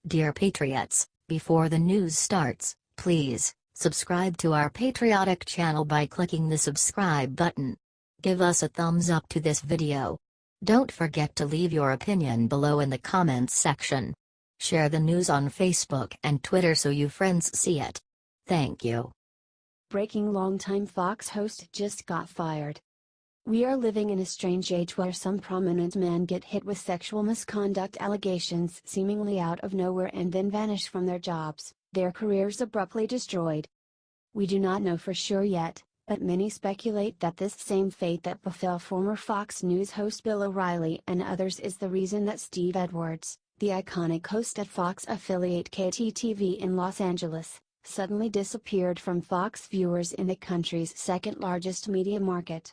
Dear Patriots, before the news starts, please subscribe to our patriotic channel by clicking the subscribe button. Give us a thumbs up to this video. Don't forget to leave your opinion below in the comments section. Share the news on Facebook and Twitter so you friends see it. Thank you. Breaking: longtime Fox host just got fired. We are living in a strange age where some prominent men get hit with sexual misconduct allegations seemingly out of nowhere and then vanish from their jobs, their careers abruptly destroyed. We do not know for sure yet, but many speculate that this same fate that befell former Fox News host Bill O'Reilly and others is the reason that Steve Edwards, the iconic host at Fox affiliate KTTV in Los Angeles, suddenly disappeared from Fox viewers in the country's second largest media market.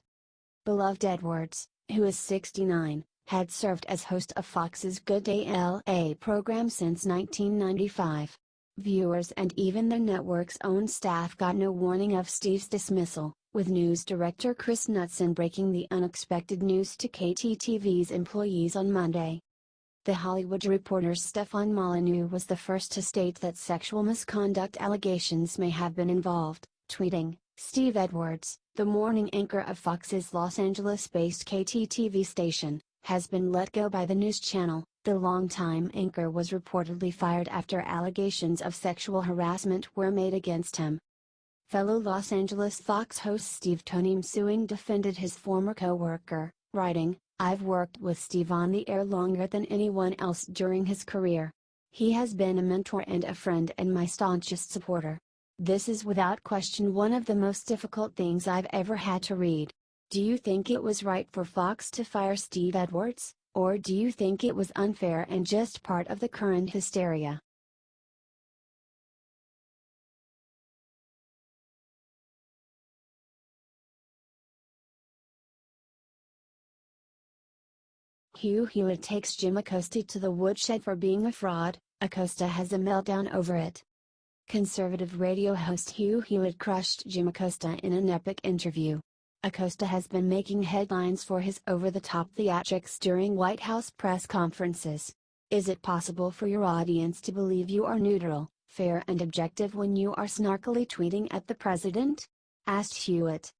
Beloved Edwards, who is 69, had served as host of Fox's Good Day LA program since 1995. Viewers and even the network's own staff got no warning of Steve's dismissal, with news director Kris Knutsen breaking the unexpected news to KTTV's employees on Monday. The Hollywood Reporter's Stefan Molyneux was the first to state that sexual misconduct allegations may have been involved, tweeting, "Steve Edwards, the morning anchor of Fox's Los Angeles-based KTTV station, has been let go by the news channel." The longtime anchor was reportedly fired after allegations of sexual harassment were made against him. Fellow Los Angeles Fox host Steve Molyneux defended his former co-worker, writing, "I've worked with Steve on the air longer than anyone else during his career. He has been a mentor and a friend and my staunchest supporter. This is without question one of the most difficult things I've ever had to read. Do you think it was right for Fox to fire Steve Edwards, or do you think it was unfair and just part of the current hysteria?" Hugh Hewitt takes Jim Acosta to the woodshed for being a fraud. Acosta has a meltdown over it. Conservative radio host Hugh Hewitt crushed Jim Acosta in an epic interview. Acosta has been making headlines for his over-the-top theatrics during White House press conferences. "Is it possible for your audience to believe you are neutral, fair and objective when you are snarkily tweeting at the president?" asked Hewitt.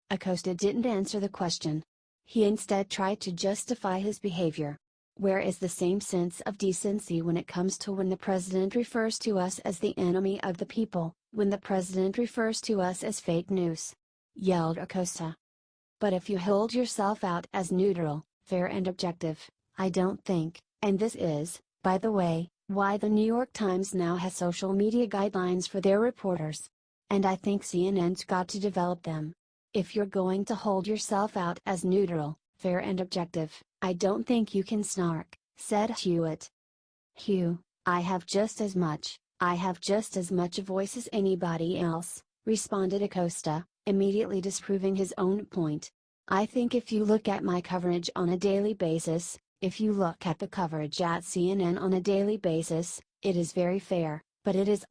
Acosta didn't answer the question. He instead tried to justify his behavior. "Where is the same sense of decency when it comes to when the president refers to us as the enemy of the people, when the president refers to us as fake news?" yelled Acosta. "But if you hold yourself out as neutral, fair and objective, I don't think," and this is, by the way, why the New York Times now has social media guidelines for their reporters. And I think CNN's got to develop them. "If you're going to hold yourself out as neutral, fair and objective, I don't think you can snark," said Hewitt. "Hugh, I have just as much a voice as anybody else," responded Acosta, immediately disproving his own point. "I think if you look at my coverage on a daily basis, if you look at the coverage at CNN on a daily basis, it is very fair, but it is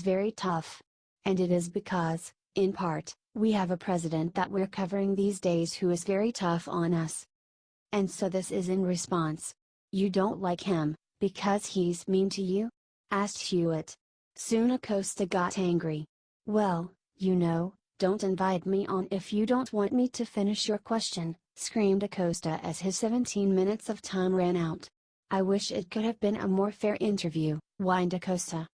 very tough. And it is because, in part, we have a president that we're covering these days who is very tough on us. And so this is in response. You don't like him, because he's mean to you?" asked Hewitt. Soon Acosta got angry. "Well, don't invite me on if you don't want me to finish your question," screamed Acosta as his 17 minutes of time ran out. "I wish it could have been a more fair interview," whined Acosta.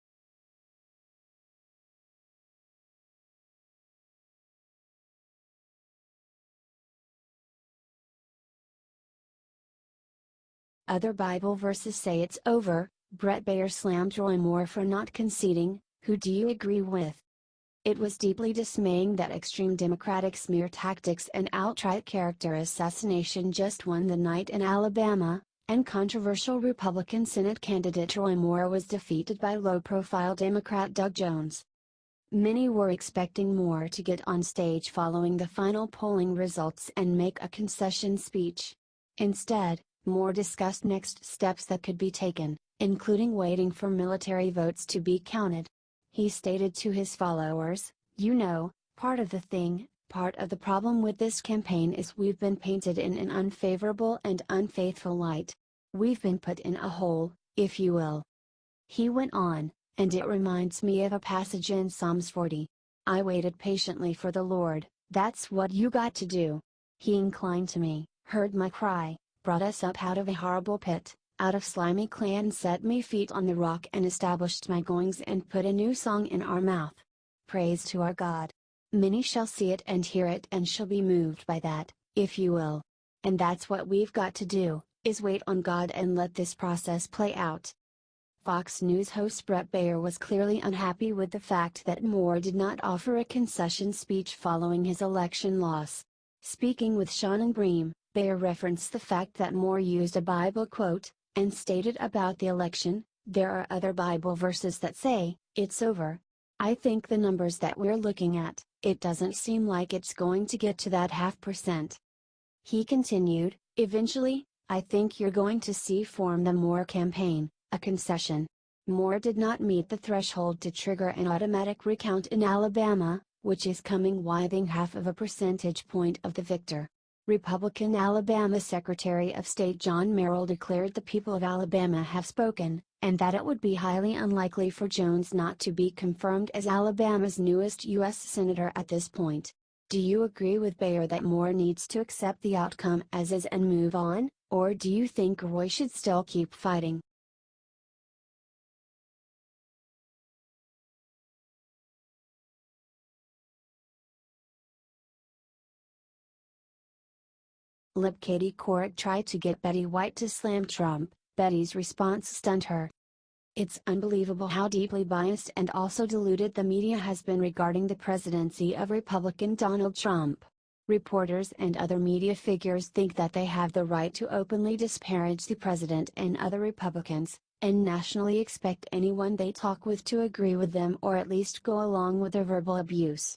Other Bible verses say it's over. Bret Baier slammed Roy Moore for not conceding. Who do you agree with? It was deeply dismaying that extreme Democratic smear tactics and outright character assassination just won the night in Alabama, and controversial Republican Senate candidate Roy Moore was defeated by low-profile Democrat Doug Jones. Many were expecting Moore to get on stage following the final polling results and make a concession speech. Instead, Moore discussed next steps that could be taken, including waiting for military votes to be counted. He stated to his followers, "Part of the problem with this campaign is we've been painted in an unfavorable and unfaithful light. We've been put in a hole, if you will. He went on, and it reminds me of a passage in Psalms 40. I waited patiently for the Lord, that's what you got to do. He inclined to me, heard my cry, brought us up out of a horrible pit, out of slimy clay, and set me feet on the rock, and established my goings, and put a new song in our mouth. Praise to our God. Many shall see it and hear it and shall be moved by that, if you will. And that's what we've got to do, is wait on God and let this process play out. Fox News host Bret Baier was clearly unhappy with the fact that Moore did not offer a concession speech following his election loss. Speaking with Shannon Bream, Baier referenced the fact that Moore used a Bible quote, and stated about the election, "There are other Bible verses that say, it's over. I think the numbers that we're looking at, it doesn't seem like it's going to get to that 0.5%. He continued, eventually, I think you're going to see form the Moore campaign, a concession. Moore did not meet the threshold to trigger an automatic recount in Alabama, which is coming within 0.5 percentage point of the victor. Republican Alabama Secretary of State John Merrill declared the people of Alabama have spoken, and that it would be highly unlikely for Jones not to be confirmed as Alabama's newest U.S. Senator at this point. Do you agree with Baier that Moore needs to accept the outcome as is and move on, or do you think Roy should still keep fighting? Lip Katie Couric tried to get Betty White to slam Trump. Betty's response stunned her. It's unbelievable how deeply biased and also deluded the media has been regarding the presidency of Republican Donald Trump. Reporters and other media figures think that they have the right to openly disparage the president and other Republicans, and nationally expect anyone they talk with to agree with them or at least go along with their verbal abuse.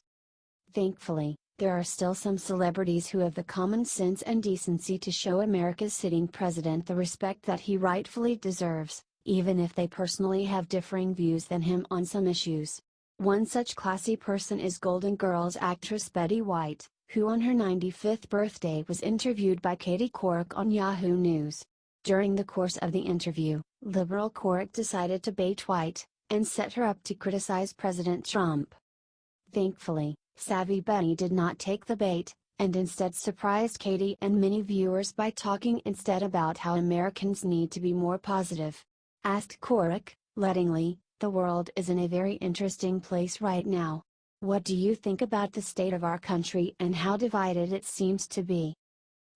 Thankfully, there are still some celebrities who have the common sense and decency to show America's sitting president the respect that he rightfully deserves, even if they personally have differing views than him on some issues. One such classy person is Golden Girls actress Betty White, who on her 95th birthday was interviewed by Katie Couric on Yahoo News. During the course of the interview, liberal Couric decided to bait White, and set her up to criticize President Trump. Thankfully, savvy Betty did not take the bait, and instead surprised Katie and many viewers by talking instead about how Americans need to be more positive. Asked Couric, lettingly, the world is in a very interesting place right now. What do you think about the state of our country and how divided it seems to be?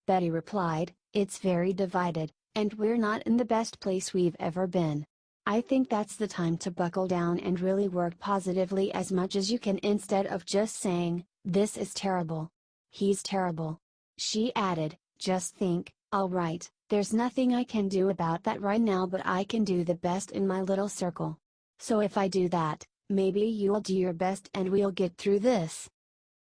Betty replied, it's very divided, and we're not in the best place we've ever been. I think that's the time to buckle down and really work positively as much as you can instead of just saying, this is terrible. He's terrible. She added, just think, alright, there's nothing I can do about that right now, but I can do the best in my little circle. So if I do that, maybe you'll do your best and we'll get through this.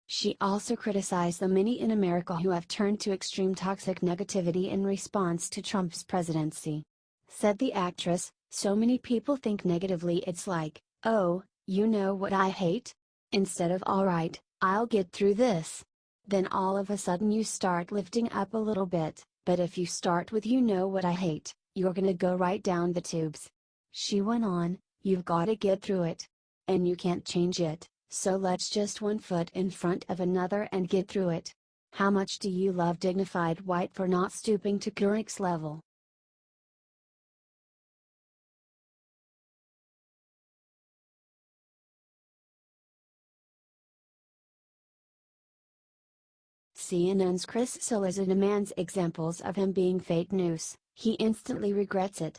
She also criticized the many in America who have turned to extreme toxic negativity in response to Trump's presidency. Said the actress, so many people think negatively, it's like, oh, you know what I hate? Instead of alright, I'll get through this. Then all of a sudden you start lifting up a little bit, but if you start with you know what I hate, you're gonna go right down the tubes. She went on, you've gotta get through it. And you can't change it, so let's just one foot in front of another and get through it. How much do you love dignified White for not stooping to Couric's level? CNN's Kris Knutsen demands examples of him being fake news. He instantly regrets it.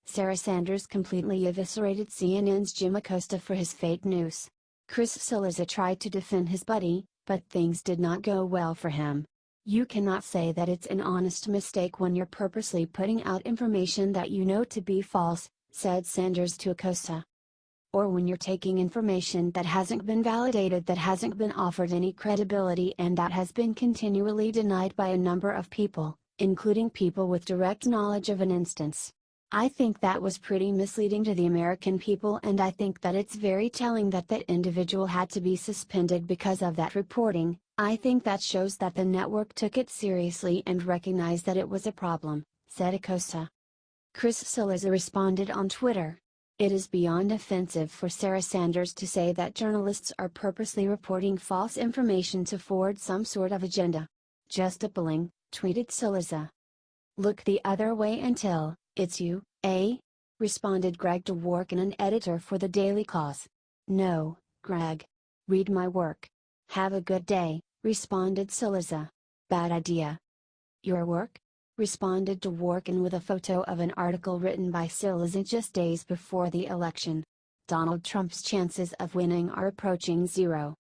Sarah Sanders completely eviscerated CNN's Jim Acosta for his fake news. Kris Knutsen tried to defend his buddy, but things did not go well for him. You cannot say that it's an honest mistake when you're purposely putting out information that you know to be false, said Sanders to Acosta. Or when you're taking information that hasn't been validated, that hasn't been offered any credibility, and that has been continually denied by a number of people, including people with direct knowledge of an instance. I think that was pretty misleading to the American people, and I think that it's very telling that that individual had to be suspended because of that reporting. I think that shows that the network took it seriously and recognized that it was a problem, said Acosta. Kris Knutsen responded on Twitter. It is beyond offensive for Sarah Sanders to say that journalists are purposely reporting false information to forward some sort of agenda. Just appalling, tweeted Siliza. Look the other way until, it's you, eh? Responded Greg Dworkin, an editor for the Daily Cause. No, Greg. Read my work. Have a good day, responded Siliza. Bad idea. Your work? Responded Dworkin with a photo of an article written by Siliza just days before the election. Donald Trump's chances of winning are approaching zero.